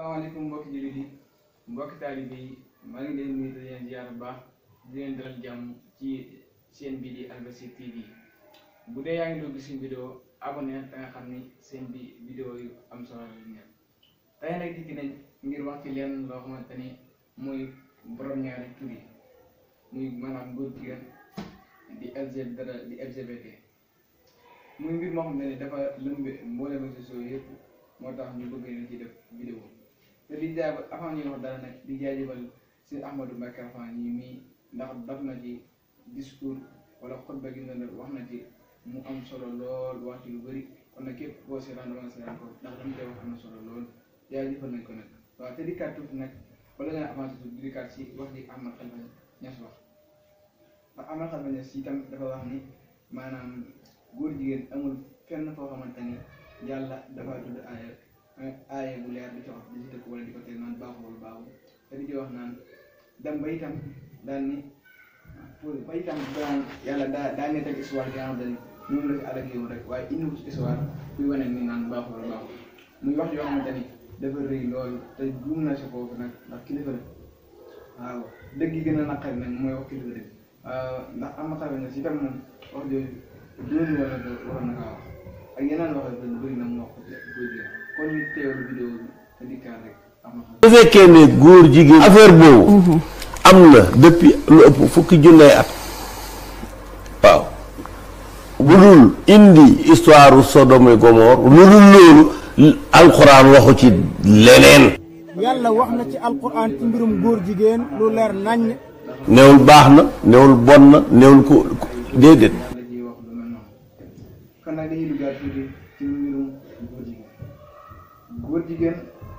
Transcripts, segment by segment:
salaamaaleykum mbokki jullit yi mbokki taalibe yi maa ngi leen nuyu di leen ziar bu baax di leen dalal jàmm ci seen bi di Al Bachir TV bu dee yaa ngi doon gis suñu vidéo abonné da nga xam ni seen bi vidéo yu am solo la ñu tey nag dikk nañ ngir wax ci leen loo xamante ni muy borom ñaari tur yi muy maanaam góor jigéen di LGBT muy mbir moo xam ne dafa lëmbe mboolem réseaux sociaux yëpp moo tax ñu bëgg leen ci def vidéo te di jaay avant ñuy wax dara nag di jaajëfal si Ahmadou Mbacké Arfan ñi mii ndax daf na ci discours wala xutba gi nga wax na ci mu am solo lool wax ci lu bëri kon nag képp boo seetaan dama seetaan ko ndax dama koy wax am na solo lool jaajëfal nañ ko nag waaw te dikkaat tuuti nag wala nga avancé tuuti dikkaat si wax ji Ahmed Khalifa Niass wax ndax Ahmed Khalifa Niass itam dafa wax ni maanaam góor jigéen amul fenn foo xamante ni yàlla dafa tudd aaya bu leer di ci wax di ci tëkk wala di ko teg naan baaxul baaxul te di ci wax naan dem ba itam daal ni pour ba itam daan yàlla daa nettal histoire bi nga xamante ni ñoom la fi àll ak yow rek waaye indiwul ci histoire kuy wane ni naan baaxul baaxul muy wax yoo xamante ni dafa rëy loolu te juum na si foofu nag ndax kilifa la waaw dëgg yi gën a naqari nag mooy wax kilifa dëgg ndax am na xarit na si itam moom wax jooju loolu wala waroon na kaa wax ak yeneen wax dëgg bëri na mu wax ko kon ñu teewlu vidéo bi te dikkaat rek am na xam. bu fekkee ne góor jigéen affaire boobu am na depuis lu ëpp fukki junne at waaw bu dul indi histoire Sodome et Gomorrhe lu dul loolu alxuraan waxu ci leneen. yàlla wax na ci alxuraan ci mbirum góor jigéen lu leer naññ. newul baax na newul bon na newul ko déedéet. kon nag dañuy duggaat tuuti ci mbirum góor jigéen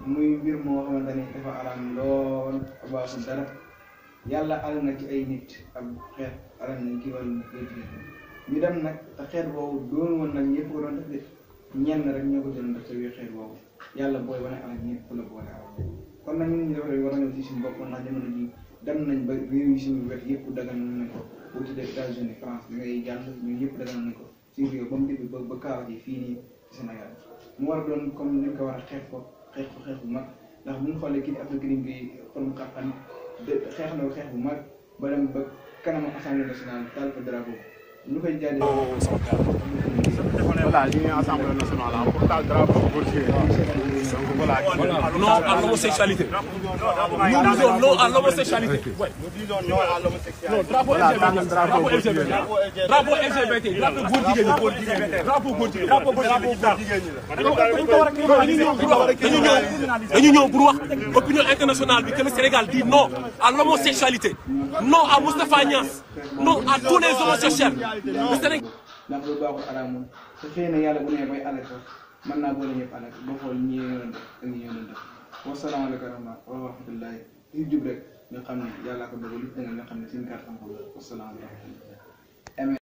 muy mbir moo xamante ni dafa alam lool baaxul dara yàlla al na ci ay nit ak xeet alam nañ ci wàllu góor jigéen ñu dem nag te xeet boobu doon woon nag ñëpp ko doon def de ñenn rek ñoo ko doon def sa biir xeet boobu yàlla booy wane alal ñëpp la boole alal kon nag ñun ñu dafa war a ñëw ci suñu bopp ndax jamono ji dem nañ ba réew yi suñu wet yëpp dagan nañ ko boo tuddee États-Unis France da ngay jàll ñun yëpp dagan nañ ko suñu réew ba mu dégg ba kaaw ji fii nii ci Sénégal mu war a doon comme ni ñu ko war a xeex bu mag ndax bu ñu xoolee kii Abdou Karim bi xool xaqan xeex na xeex bu mag ba dem ba kanamu assemblée nationale taal ko drapeau ñu koy jaajëfal. voilà ñu ngi assemblée nationale pour taal drapeau góor jigéen. donc voilà. Non à l'homosexualité. Nous disons non à l'homosexualité. Ouais. Nous disons non à l'homosexualité. Non, drapeau LGBT. Drapeau LGBT. Drapeau LGBT. Drapeau góor jigéen. Drapeau góor jigéen. Drapeau góor jigéen. dañu ñëw pour wax opinion internationale bi que le Sénégal dit non à l'homosexualité. Non à Moustapha Niasse. Non à tous les homosexuels. Le Sénégal. ndax lu baaxul alaamul te xëy na yàlla bu nee bay alal sax mën naa boole ñëpp alal ba xool ñi yoon def ak ñi yoon def wasalaamaaleykum wa rahmatullahi li jub rek nga xam ne yàllaa ko dogal li nga xam ne seen kàttan ko wasalaamaaleykum